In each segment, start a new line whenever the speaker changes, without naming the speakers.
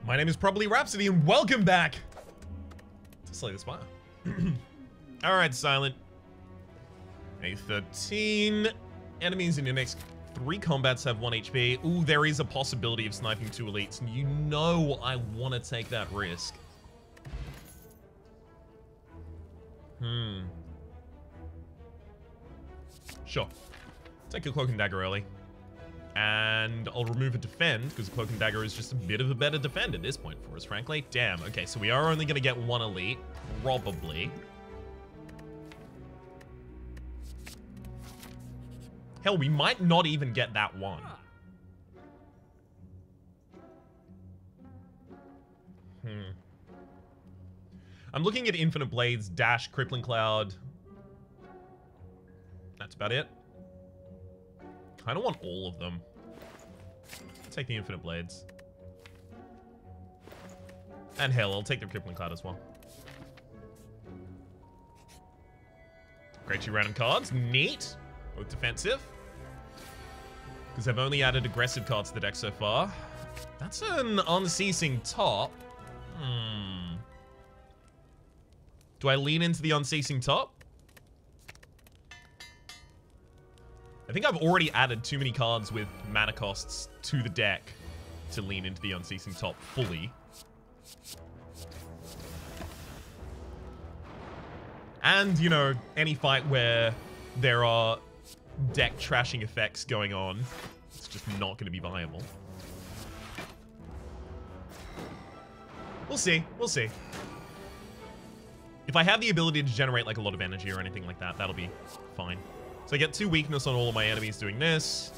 My name is probably Rhapsody, and welcome back to Slay the Spire. Alright, Silent. A13. Enemies in your next 3 combats have 1 HP. Ooh, there is a possibility of sniping 2 elites, and you know I want to take that risk. Sure. Take a Cloak and Dagger early. And I'll remove a defend, because Cloak and Dagger is just a bit of a better defend at this point for us, frankly. Damn, okay, so we are only going to get 1 elite. Probably. Hell, we might not even get that one. I'm looking at Infinite Blades, Dash, Crippling Cloud. That's about it. Kind of want all of them. Take the Infinite Blades. And hell, I'll take the Crippling Cloud as well. Great 2 random cards. Neat. Both defensive. Because I've only added aggressive cards to the deck so far. That's an unceasing top. Do I lean into the unceasing top? I think I've already added too many cards with mana costs to the deck to lean into the unceasing top fully. And, you know, any fight where there are deck trashing effects going on, it's just not going to be viable. We'll see. We'll see. If I have the ability to generate like a lot of energy or anything like that, that'll be fine. So I get 2 weakness on all of my enemies doing this,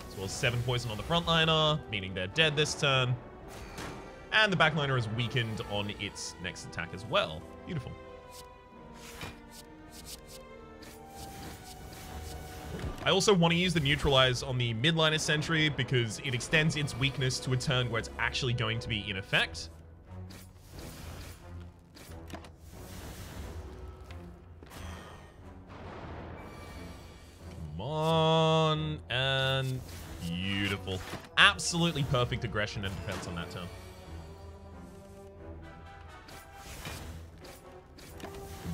as well as 7 poison on the frontliner, meaning they're dead this turn. And the backliner is weakened on its next attack as well. Beautiful. I also want to use the neutralize on the midliner sentry because it extends its weakness to a turn where it's actually going to be in effect. Come on, and beautiful. Absolutely perfect aggression and defense on that turn.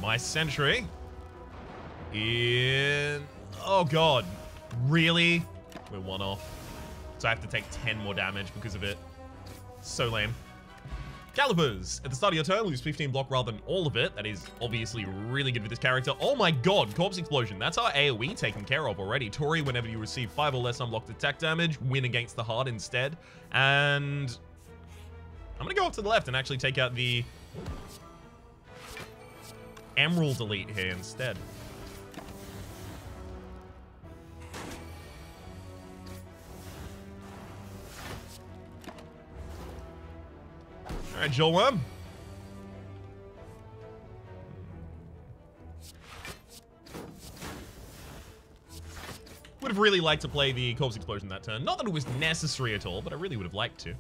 My sentry in... Oh god, really? We're 1 off. So I have to take 10 more damage because of it. So lame. Calipers. At the start of your turn, lose 15 block rather than all of it. That is obviously really good for this character. Oh my god, Corpse Explosion. That's our AoE taken care of already. Tori, whenever you receive 5 or less unblocked attack damage, win against the heart instead. And I'm going to go off to the left and actually take out the Emerald Elite here instead. Alright, Joel Worm. Would have really liked to play the Corpse Explosion that turn. Not that it was necessary at all, but I really would have liked to.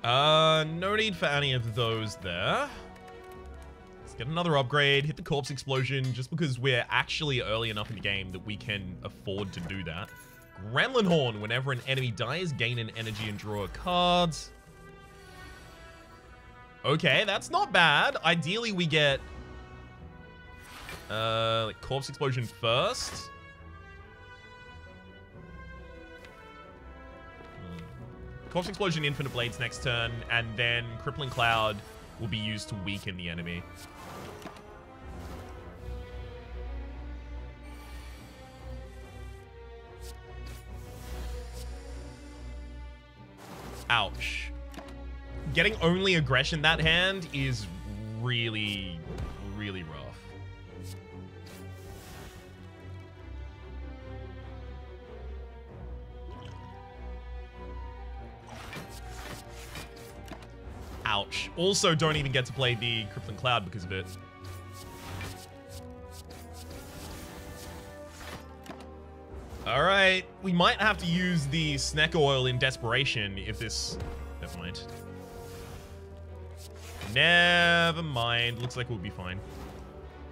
No need for any of those there. Let's get another upgrade, hit the Corpse Explosion, just because we're actually early enough in the game that we can afford to do that. Gremlin Horn. Whenever an enemy dies, gain an energy and draw a card. Okay, that's not bad. Ideally, we get like Corpse Explosion first. Corpse Explosion, Infinite Blades next turn, and then Crippling Cloud will be used to weaken the enemy. Ouch. Getting only aggression that hand is really, really rough. Ouch. Also, don't even get to play the Crippling Cloud because of it. Alright, we might have to use the Sneck Oil in desperation if this... Never mind. Never mind. Looks like we'll be fine.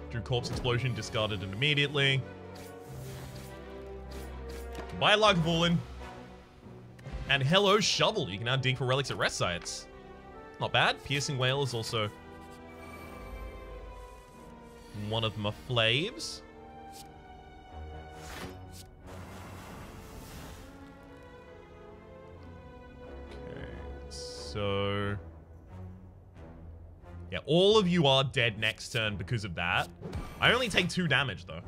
Drew Corpse Explosion, discarded it immediately. Bye, Lagavulin. And hello, Shovel. You can now dig for relics at rest sites. Not bad. Piercing Whale is also one of my flaves. Okay, so... yeah, all of you are dead next turn because of that. I only take 2 damage, though.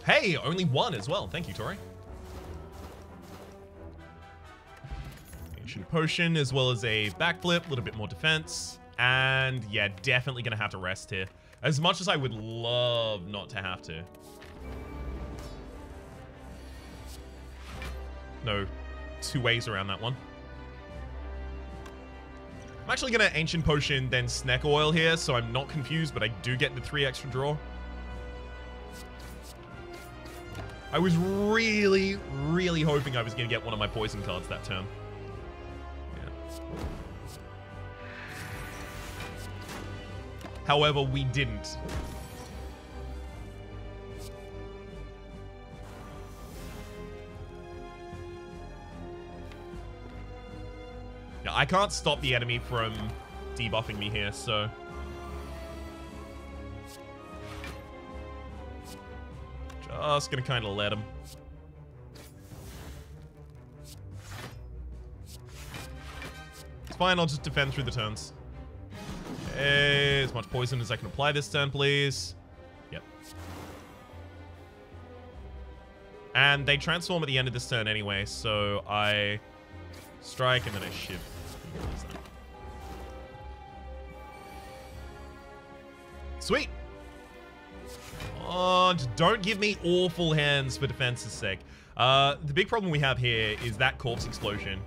Hey, only 1 as well. Thank you, Tori. Ancient Potion, as well as a backflip, a little bit more defense. And yeah, definitely gonna have to rest here. As much as I would love not to have to. No 2 ways around that one. I'm actually gonna Ancient Potion, then Snack Oil here, so I'm not confused, but I do get the 3 extra draw. I was really, really hoping I was going to get one of my poison cards that turn. Yeah. However, we didn't. Yeah, I can't stop the enemy from debuffing me here, so... just gonna kind of let him. It's fine, I'll just defend through the turns. Okay, as much poison as I can apply this turn, please. Yep. And they transform at the end of this turn anyway, so I strike and then I shiv. Sweet! Oh, just don't give me awful hands for defense's sake. The big problem we have here is that Corpse Explosion.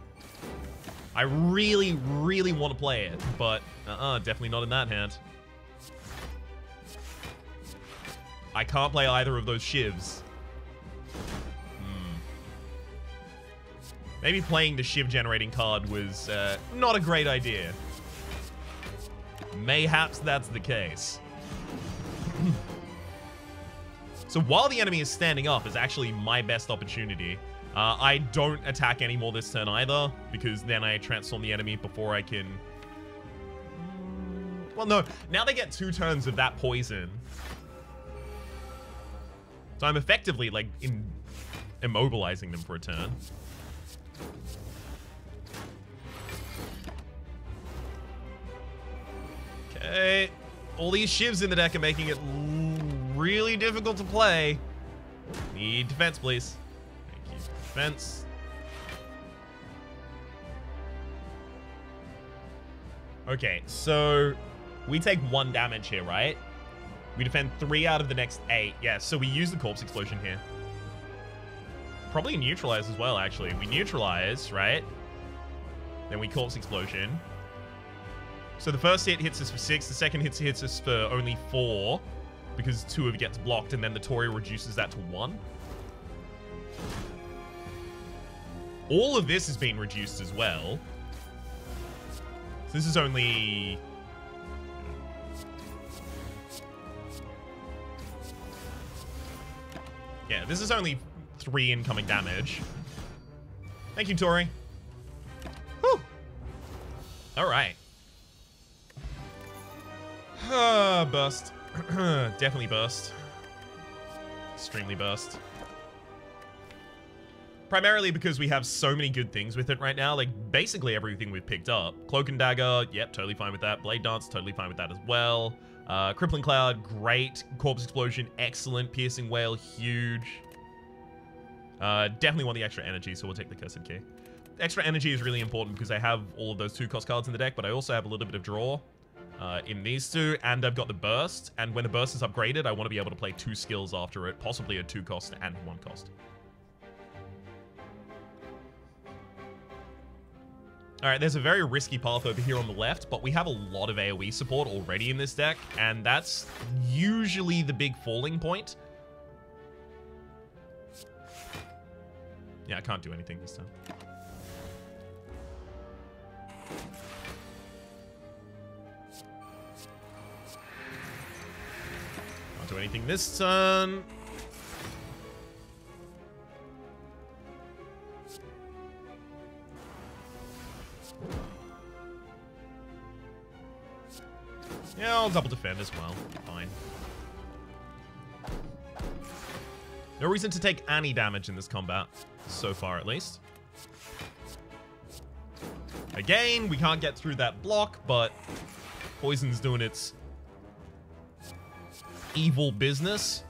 I really, really want to play it, but definitely not in that hand. I can't play either of those shivs. Maybe playing the shiv generating card was not a great idea. Mayhaps that's the case. So while the enemy is standing up is actually my best opportunity. I don't attack anymore this turn either, because then I transform the enemy before I can... well, no. Now they get 2 turns of that poison. So I'm effectively, like, immobilizing them for a turn. Okay. All these shivs in the deck are making it really difficult to play. Need defense, please. Thank you. Defense. Okay, so we take 1 damage here, right? We defend 3 out of the next 8. Yeah, so we use the Corpse Explosion here. Probably neutralize as well, actually. We neutralize, right? Then we Corpse Explosion. So the first hit hits us for 6. The second hits us for only 4. Because 2 of it gets blocked, and then the Tori reduces that to 1. All of this has been reduced as well. So this is only... yeah, this is only 3 incoming damage. Thank you, Tori. Whew. Alright. Burst. Definitely burst. Extremely burst. Primarily because we have so many good things with it right now. Like, basically everything we've picked up. Cloak and Dagger, yep, totally fine with that. Blade Dance, totally fine with that as well. Crippling Cloud, great. Corpse Explosion, excellent. Piercing Whale, huge. Definitely want the extra energy, so we'll take the Cursed Key. Extra energy is really important because I have all of those 2-cost cards in the deck, but I also have a little bit of draw. In these 2, and I've got the Burst, and when the Burst is upgraded, I want to be able to play 2 skills after it, possibly a 2-cost and 1-cost. Alright, there's a very risky path over here on the left, but we have a lot of AoE support already in this deck, and that's usually the big falling point. Yeah, I can't do anything this time. do anything this turn. Yeah, I'll double defend as well. Fine. No reason to take any damage in this combat, so far at least. Again, we can't get through that block, but poison's doing its evil business.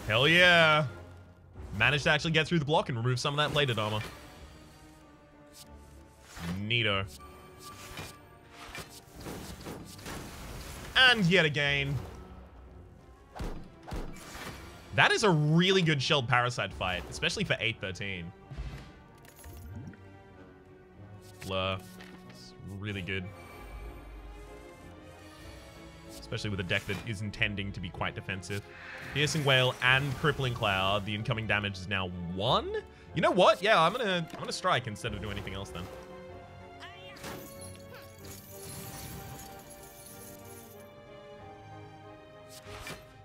Hell yeah. Managed to actually get through the block and remove some of that bladed armor. Neato. And yet again. That is a really good shelled parasite fight, especially for 813. Blur. It's really good. Especially with a deck that is intending to be quite defensive. Piercing Whale and Crippling Cloud. The incoming damage is now 1. You know what? Yeah, I'm gonna strike instead of do anything else then.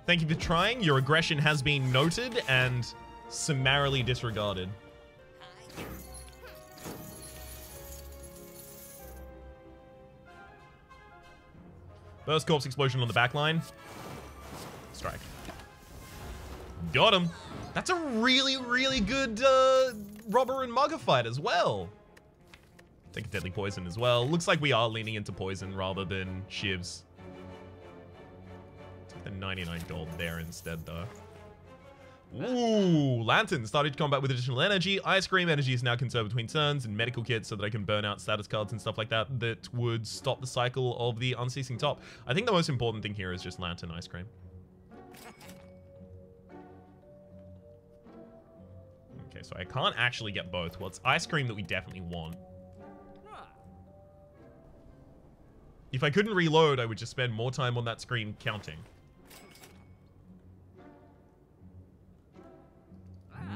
Thank you for trying. Your aggression has been noted and summarily disregarded. Burst Corpse Explosion on the back line. Strike. Got him. That's a really, really good Robber and Mugger fight as well. Take a Deadly Poison as well. Looks like we are leaning into poison rather than shivs. Take the 99 gold there instead, though. Ooh, Lantern started combat with additional energy. Ice Cream energy is now conserved between turns, and medical kits so that I can burn out status cards and stuff like that that would stop the cycle of the Unceasing Top. I think the most important thing here is just Lantern Ice Cream. Okay, so I can't actually get both. Well, it's Ice Cream that we definitely want. If I couldn't reload, I would just spend more time on that screen counting.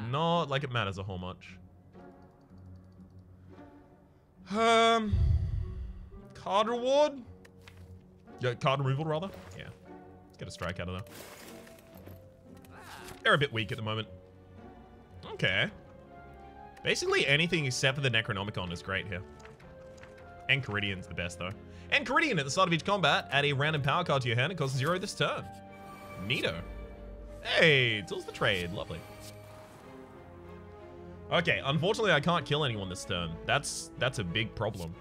Not like it matters a whole much. Card reward? Yeah, card removal, rather. Yeah. Let's get a strike out of there. They're a bit weak at the moment. Okay. Basically anything except for the Necronomicon is great here. Enchiridian's the best, though. Enchiridian at the start of each combat, add a random power card to your hand. It costs 0 this turn. Neato. Hey, tools the trade. Lovely. Okay, unfortunately I can't kill anyone this turn. That's a big problem.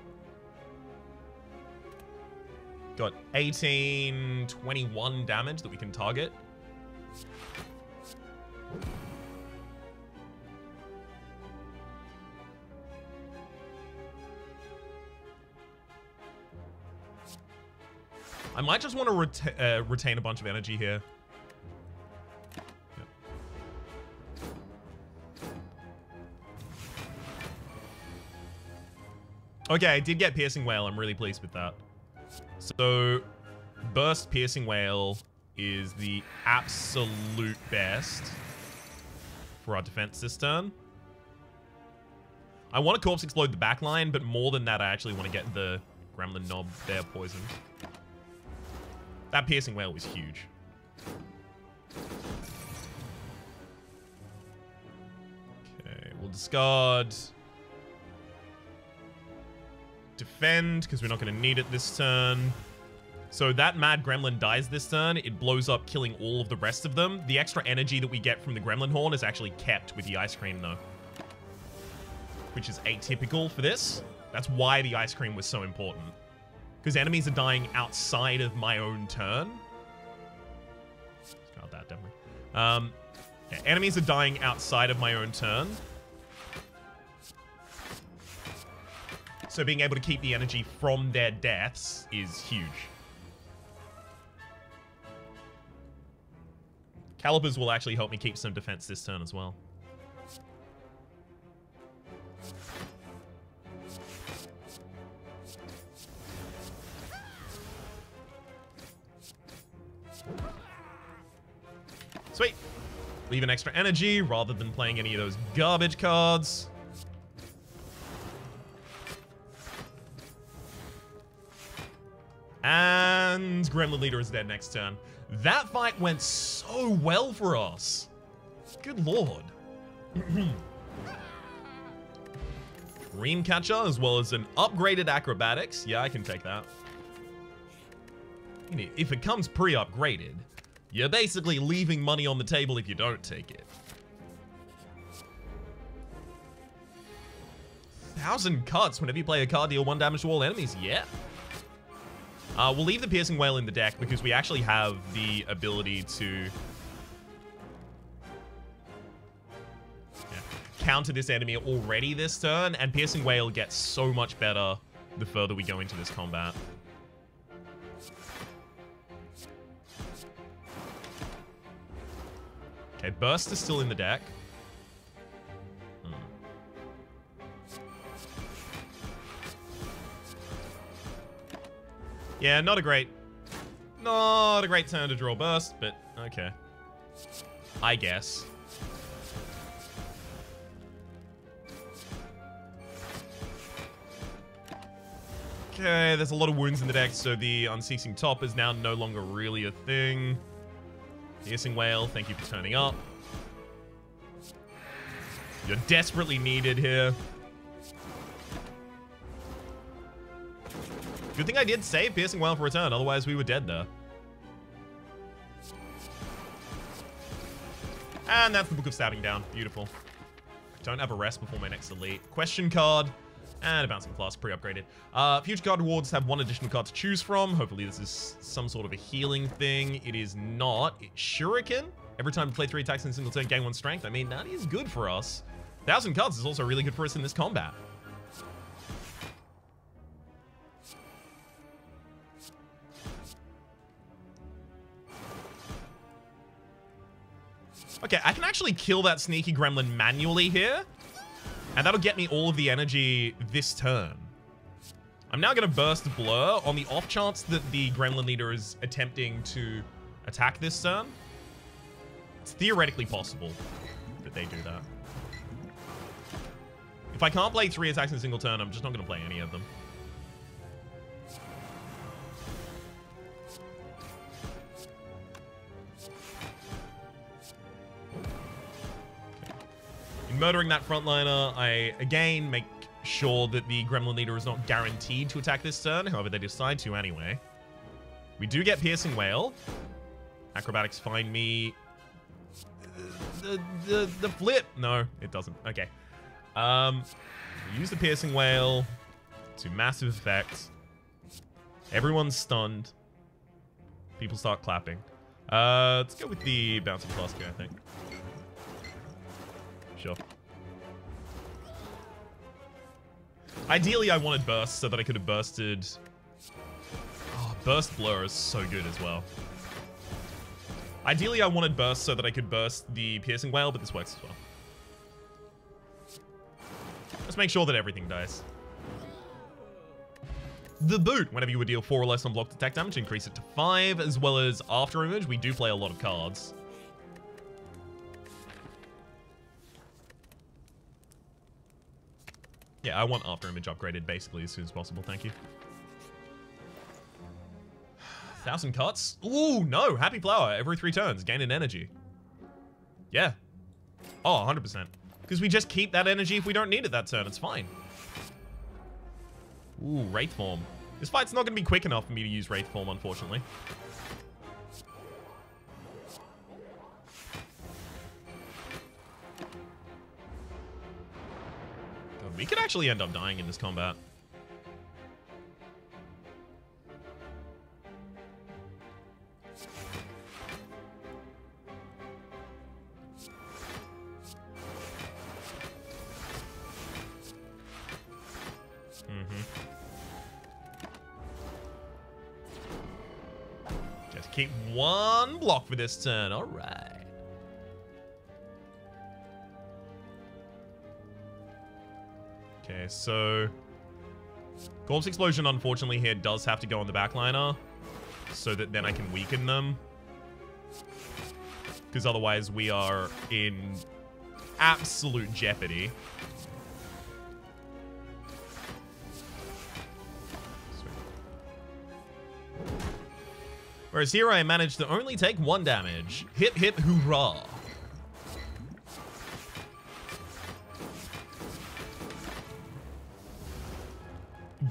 Got 18, 21 damage that we can target. I might just want to retain a bunch of energy here. Okay, I did get Piercing Whale. I'm really pleased with that. So, Burst Piercing Whale is the absolute best for our defense this turn. I want to Corpse Explode the back line, but more than that, I actually want to get the Gremlin Knob there poisoned. That Piercing Whale was huge. Okay, we'll discard... Defend, because we're not going to need it this turn. So that Mad Gremlin dies this turn. It blows up, killing all of the rest of them. The extra energy that we get from the Gremlin Horn is actually kept with the Ice Cream, though. Which is atypical for this. That's why the Ice Cream was so important. Because enemies are dying outside of my own turn. Discard that, definitely. Yeah, enemies are dying outside of my own turn. So being able to keep the energy from their deaths is huge. Calibers will actually help me keep some defense this turn as well. Sweet. Leave an extra energy rather than playing any of those garbage cards. And Gremlin Leader is dead next turn. That fight went so well for us. Good lord. Dreamcatcher as well as an upgraded acrobatics. Yeah, I can take that. If it comes pre-upgraded, you're basically leaving money on the table if you don't take it. 1,000 cuts whenever you play a card, deal 1 damage to all enemies. Yeah. We'll leave the Piercing Wail in the deck because we actually have the ability to counter this enemy already this turn, and Piercing Wail gets so much better the further we go into this combat. Okay, Burst is still in the deck. Yeah, not a great turn to draw Burst, but okay. I guess. Okay, there's a lot of wounds in the deck, so the Unceasing Top is now no longer really a thing. Piercing Wail, thank you for turning up. You're desperately needed here. Good thing I did save Piercing Wail for a turn, otherwise we were dead there. And that's the Book of Stabbing down. Beautiful. Don't have a rest before my next elite. Question card. And a Bouncing Class, pre-upgraded. Future card rewards have 1 additional card to choose from. Hopefully this is some sort of a healing thing. It is not. It's Shuriken. Every time you play 3 attacks in a single turn, gain 1 strength. I mean, that is good for us. 1,000 cards is also really good for us in this combat. Okay, I can actually kill that sneaky gremlin manually here. And that'll get me all of the energy this turn. I'm now going to burst Blur on the off chance that the Gremlin Leader is attempting to attack this turn. It's theoretically possible that they do that. If I can't play 3 attacks in a single turn, I'm just not going to play any of them. In murdering that frontliner, I again make sure that the Gremlin Leader is not guaranteed to attack this turn. However, they decide to anyway. We do get Piercing Wail. Acrobatics find me the flip. No, it doesn't. Okay. Use the Piercing Wail to massive effect. Everyone's stunned. People start clapping. Let's go with the Bouncing Class here, I think. Sure. Ideally, I wanted Burst so that I could have bursted... Oh, Burst Blur is so good as well. Ideally, I wanted Burst so that I could burst the Piercing Wail, but this works as well. Let's make sure that everything dies. The Boot. Whenever you would deal 4 or less unblocked attack damage, increase it to 5, as well as After Image. We do play a lot of cards. Yeah, I want After Image upgraded basically as soon as possible, thank you. 1,000 cuts? Ooh, no! Happy Flower. Every 3 turns, gain an energy. Yeah. Oh, 100%. Because we just keep that energy if we don't need it that turn. It's fine. Ooh, Wraith Form. This fight's not going to be quick enough for me to use Wraith Form, unfortunately. We could actually end up dying in this combat. Just keep 1 block for this turn. All right. Okay, so Corpse Explosion, unfortunately, here does have to go on the backliner so that then I can weaken them. Because otherwise we are in absolute jeopardy. Sweet. Whereas here I managed to only take 1 damage. Hip hip hoorah.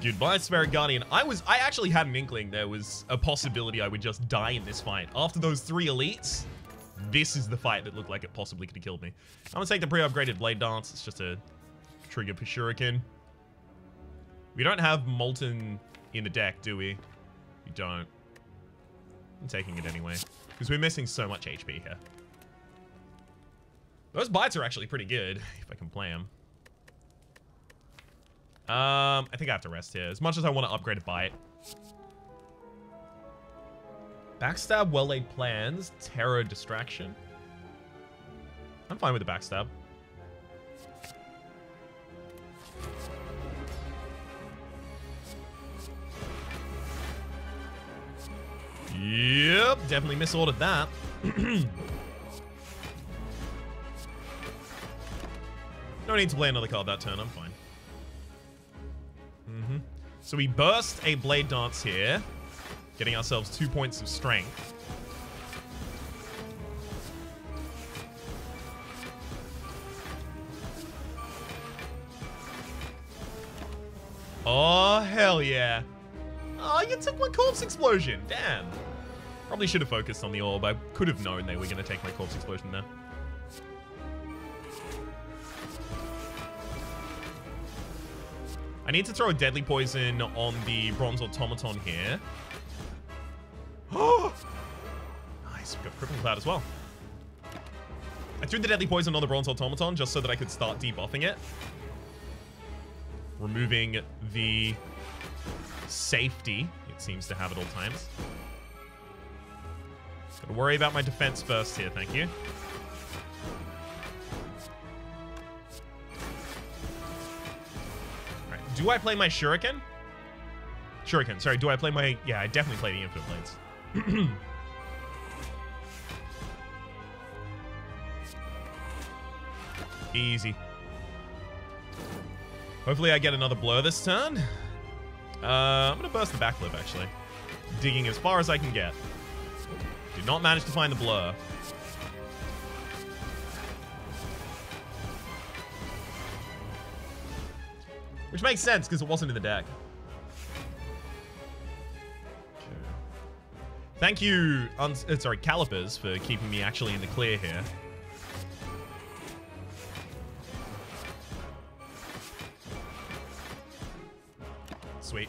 Goodbye, Spirit Guardian. I actually had an inkling there was a possibility I would just die in this fight. After those 3 elites, this is the fight that looked like it possibly could have killed me. I'm gonna take the pre-upgraded Blade Dance. It's just a trigger for Shuriken. We don't have Molten in the deck, do we? We don't. I'm taking it anyway, because we're missing so much HP here. Those bites are actually pretty good, if I can play them. I think I have to rest here, as much as I want to upgrade a bite. Backstab, well-laid plans, terror, distraction. I'm fine with the backstab. Yep, definitely misordered that. No need to play another card that turn, I'm fine. So we burst a Blade Dance here, getting ourselves 2 points of strength. Oh, hell yeah. Oh, you took my Corpse Explosion. Damn. Probably should have focused on the orb. I could have known they were going to take my Corpse Explosion there. I need to throw a Deadly Poison on the Bronze Automaton here. Oh! Nice, we've got Crippling Cloud as well. I threw the Deadly Poison on the Bronze Automaton just so that I could start debuffing it. Removing the safety it seems to have at all times. Gotta worry about my defense first here, thank you. Alright, do I play my Shuriken? Shuriken, sorry, do I play my... Yeah, I definitely play the Infinite Blades. Easy. Hopefully I get another blur this turn. I'm gonna burst the backflip, actually. Digging as far as I can get. Did not manage to find the blur. Which makes sense, because it wasn't in the deck. Okay. Thank you, sorry, Calipers, for keeping me actually in the clear here. Sweet.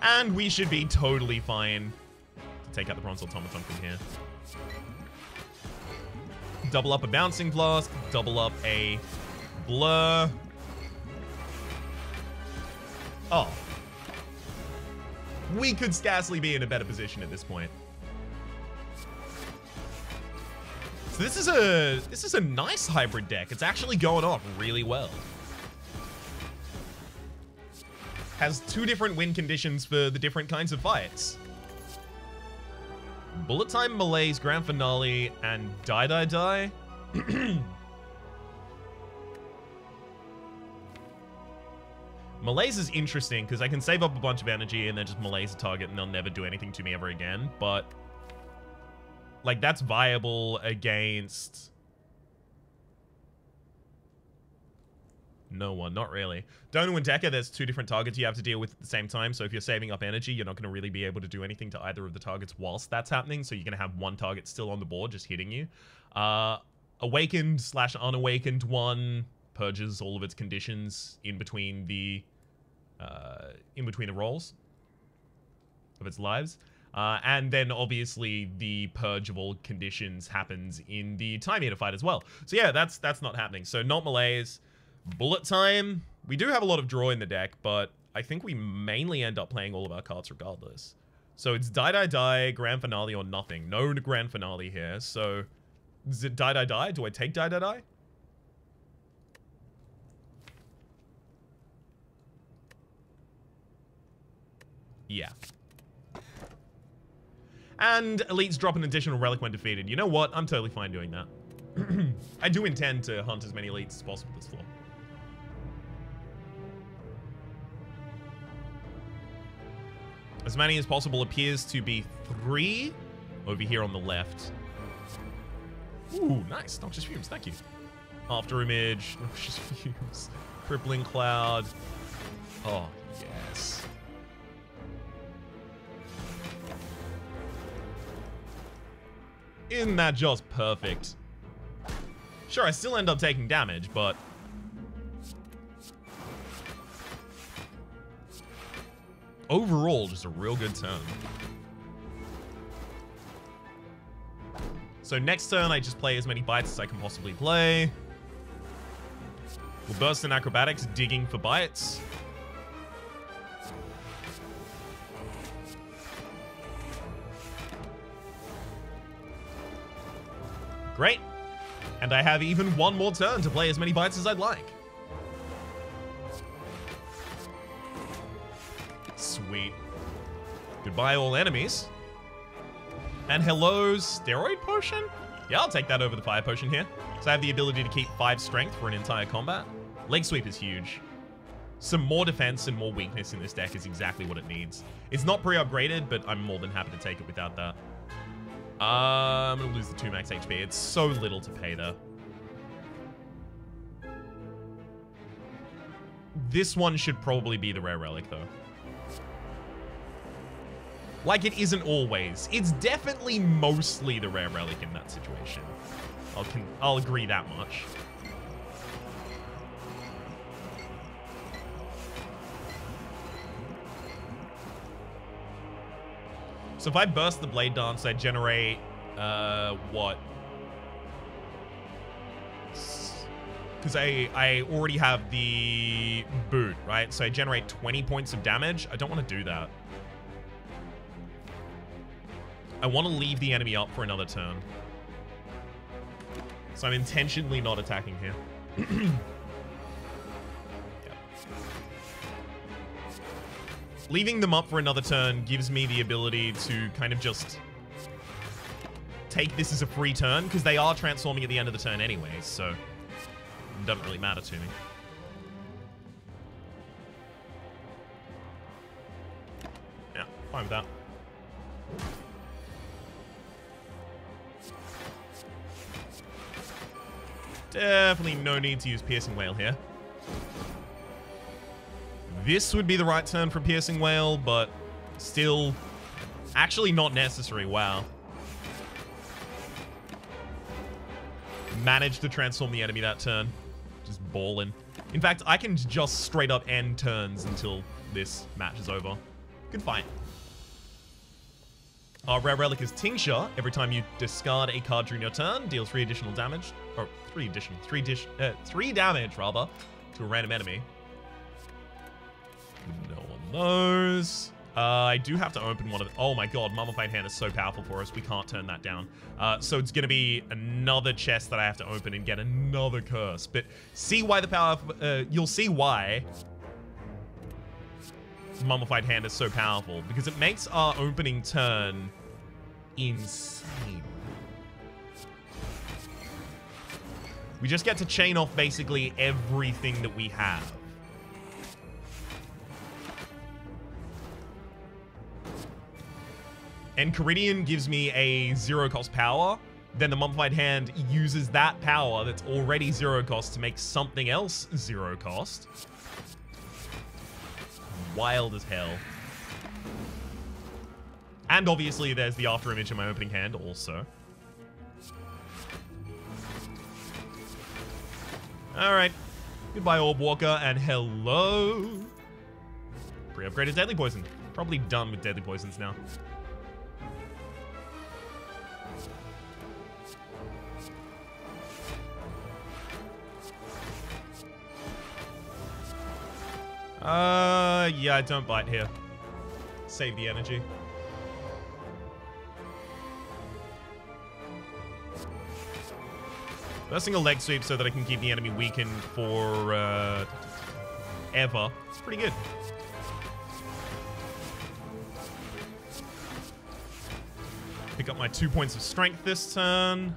And we should be totally fine to take out the Bronze Automaton from here. Double up a Bouncing Blast, double up a Blur. Oh. We could scarcely be in a better position at this point. So this is a nice hybrid deck. It's actually going off really well. Has 2 different win conditions for the different kinds of fights. Bullet Time, Malaise, Grand Finale, and Die Die Die. Malaise is interesting because I can save up a bunch of energy and then just Malaise a target and they'll never do anything to me ever again. But, like, that's viable against... No one, not really. Donu and Decker, there's 2 different targets you have to deal with at the same time. So if you're saving up energy, you're not going to really be able to do anything to either of the targets whilst that's happening. So you're going to have one target still on the board just hitting you. Awakened / unawakened one purges all of its conditions in between the rolls of its lives. And then obviously the purge of all conditions happens in the Time Eater fight as well. So yeah, that's not happening. So not Malaise. Bullet Time, we do have a lot of draw in the deck, but I think we mainly end up playing all of our cards regardless. So it's Die Die Die, Grand Finale, or nothing. No Grand Finale here, so is it Die Die Die? Do I take Die Die Die? Yeah. And Elites drop an additional relic when defeated. You know what? I'm totally fine doing that. I do intend to hunt as many Elites as possible this floor. As many as possible appears to be 3 over here on the left. Ooh, nice. Noxious Fumes, thank you. After Image, Noxious Fumes, Crippling Cloud. Oh, yes. Isn't that just perfect? Sure, I still end up taking damage, but... overall, just a real good turn. So next turn, I just play as many bites as I can possibly play. We'll burst in Acrobatics, digging for bites. Great. And I have even one more turn to play as many bites as I'd like. Sweet. Goodbye, all enemies. And hello, Steroid Potion? Yeah, I'll take that over the Fire Potion here. So I have the ability to keep 5 strength for an entire combat. Leg Sweep is huge. Some more defense and more weakness in this deck is exactly what it needs. It's not pre-upgraded, but I'm more than happy to take it without that. I'm gonna lose the 2 max HP. It's so little to pay there. This one should probably be the Rare Relic, though. Like it isn't always. It's definitely mostly the Rare Relic in that situation. I'll agree that much. So if I burst the Blade Dance, I generate, what? Because I already have the boot, right? So I generate 20 points of damage. I don't want to do that. I want to leave the enemy up for another turn. So I'm intentionally not attacking here. Yeah. Leaving them up for another turn gives me the ability to kind of just take this as a free turn, because they are transforming at the end of the turn anyway, so it doesn't really matter to me. Yeah, fine with that. Definitely no need to use Piercing Wail here. This would be the right turn for Piercing Wail, but still actually not necessary. Wow. Managed to transform the enemy that turn. Just ballin'. In fact, I can just straight up end turns until this match is over. Good fight. Our Rare Relic is Tincture. Every time you discard a card during your turn, deal 3 additional damage. Or 3 damage, rather, to a random enemy. No one knows. I do have to open one of the... Oh my god, Mummified Hand is so powerful for us. We can't turn that down. So it's going to be another chest that I have to open and get another curse. But see why the power... you'll see why Mummified Hand is so powerful, because it makes our opening turn insane. We just get to chain off basically everything that we have. And Caridian gives me a 0-cost power. Then the Mummified Hand uses that power that's already 0-cost to make something else 0-cost. Wild as hell. And obviously there's the After Image in my opening hand also. Alright. Goodbye, Orb Walker, and hello. Pre-upgraded Deadly Poison. Probably done with Deadly Poisons now. Yeah, don't bite here. Save the energy. Bursting a Leg Sweep so that I can keep the enemy weakened for, ever. It's pretty good. Pick up my 2 points of strength this turn.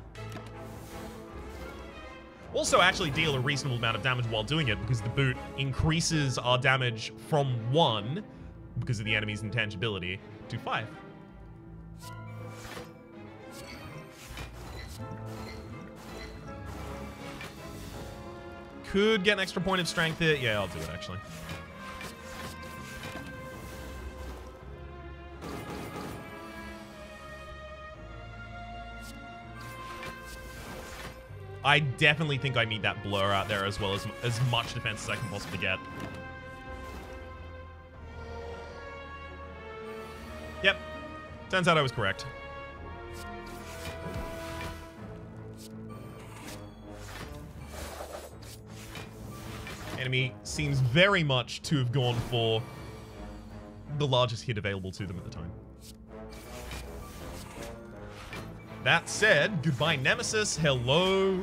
Also actually deal a reasonable amount of damage while doing it, because the boot increases our damage from 1 because of the enemy's intangibility, to 5. Could get an extra point of strength here. Yeah, I'll do it, actually. I definitely think I need that blur out there as well as much defense as I can possibly get. Yep. Turns out I was correct. Enemy seems very much to have gone for the largest hit available to them at the time. That said, goodbye Nemesis, hello.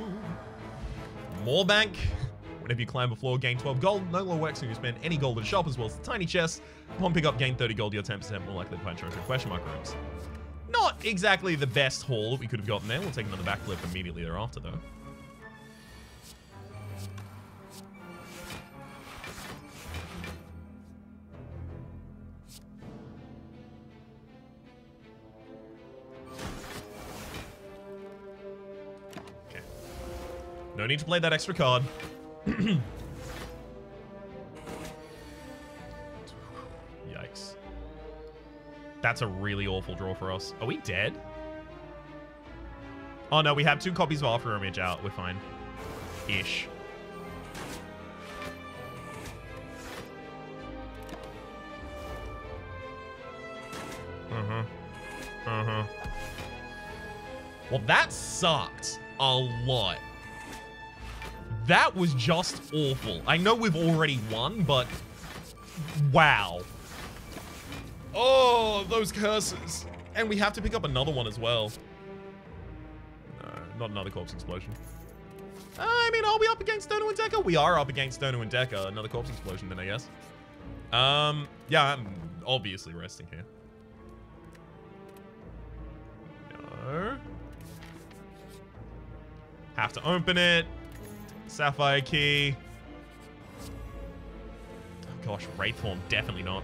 More bank. Whenever you climb a floor, gain 12 gold. No longer works when you spend any gold at a shop, as well as the tiny chest. Upon pickup, gain 30 gold, you're 10% more likely to find trophy question mark rooms. Not exactly the best haul that we could have gotten there. We'll take another backflip immediately thereafter, though. No need to play that extra card. Yikes. That's a really awful draw for us. Are we dead? Oh no, we have 2 copies of After Image out. We're fine. Ish. Well, that sucked a lot. That was just awful. I know we've already won, but wow. Oh, those curses. And we have to pick up another one as well. No, not another corpse explosion. I mean, are we up against Dono and Decker? We are up against Dono and Decker. Another corpse explosion then, I guess. Yeah, I'm obviously resting here. No. Have to open it. Sapphire key. Oh gosh, Wraith form, definitely not.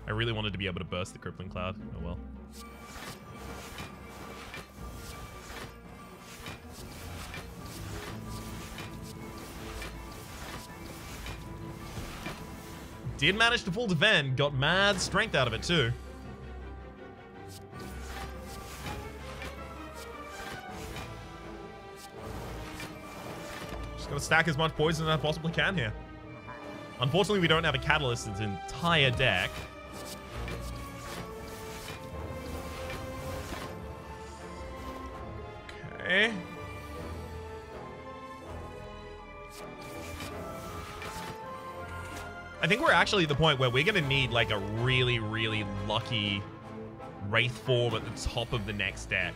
I really wanted to be able to burst the Crippling Cloud. Oh well. Did manage to full defend, got mad strength out of it too. Gotta stack as much poison as I possibly can here. Unfortunately, we don't have a catalyst in its entire deck. Okay. I think we're actually at the point where we're gonna need like a really, really lucky Wraith form at the top of the next deck.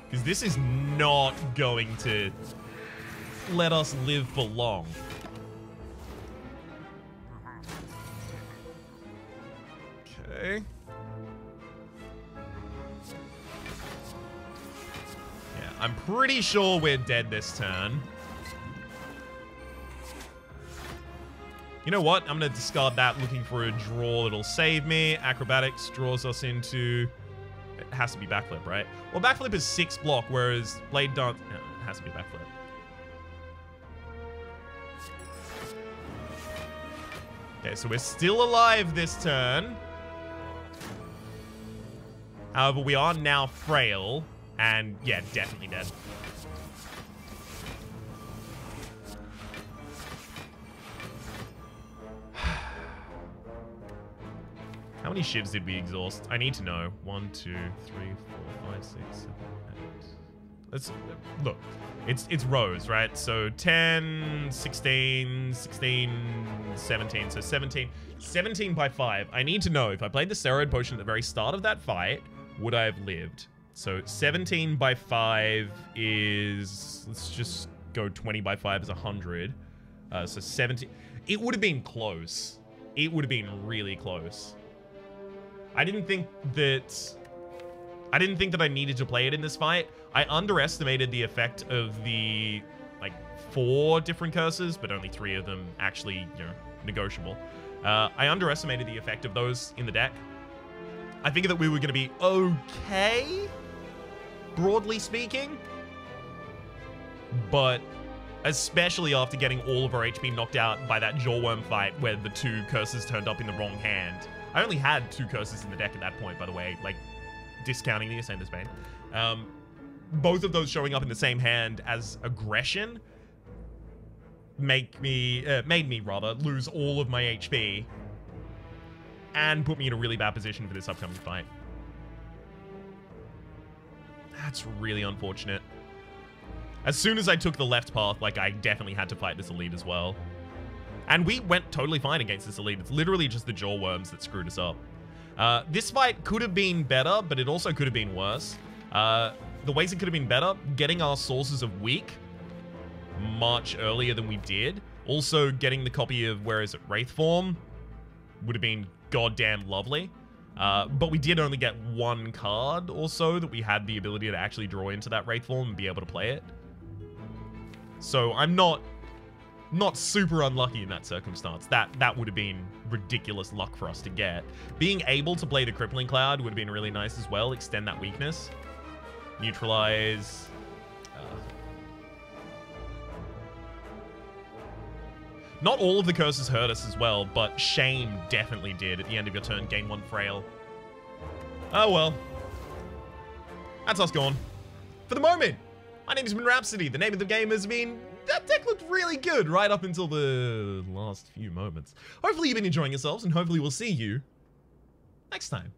Because this is not going to let us live for long. Okay. Yeah, I'm pretty sure we're dead this turn. You know what? I'm going to discard that, looking for a draw that'll save me. Acrobatics draws us into... It has to be backflip, right? Well, backflip is 6 block, whereas blade dance... No, it has to be backflip. Okay, so we're still alive this turn. However, we are now frail, and yeah, definitely dead. How many shivs did we exhaust? I need to know. 1, 2, 3, 4, 5, 6, 7, 8. Let's look. It's rows, right? So 10, 16, 16, 17. So 17. 17 by 5. I need to know if I played the steroid potion at the very start of that fight, would I have lived? So 17 by 5 is... Let's just go 20 by 5 is 100. So 17... It would have been close. It would have been really close. I didn't think that I didn't think that I needed to play it in this fight. I underestimated the effect of the, like, 4 different curses, but only 3 of them actually, you know, negotiable. I underestimated the effect of those in the deck. I figured that we were going to be okay, broadly speaking. But especially after getting all of our HP knocked out by that Jawworm fight where the 2 curses turned up in the wrong hand. I only had 2 curses in the deck at that point, by the way, like, discounting the Ascender's Bane. Both of those showing up in the same hand as aggression made me lose all of my HP and put me in a really bad position for this upcoming fight. That's really unfortunate. As soon as I took the left path, like, I definitely had to fight this elite as well. And we went totally fine against this elite. It's literally just the Jawworms that screwed us up. This fight could have been better, but it also could have been worse. The ways it could have been better, getting our sources of weak much earlier than we did. Also, getting the copy of, where is it, Wraith Form would have been goddamn lovely. But we did only get 1 card or so that we had the ability to actually draw into that Wraith Form and be able to play it. So I'm not super unlucky in that circumstance. That would have been ridiculous luck for us to get. Being able to play the Crippling Cloud would have been really nice as well. Extend that weakness. Neutralize. Not all of the curses hurt us as well, but Shame definitely did. At the end of your turn, gain 1 frail. Oh well. That's us gone. For the moment, my name has been Rhapsody. The name of the game has been... That deck looked really good right up until the last few moments. Hopefully you've been enjoying yourselves, and hopefully we'll see you next time.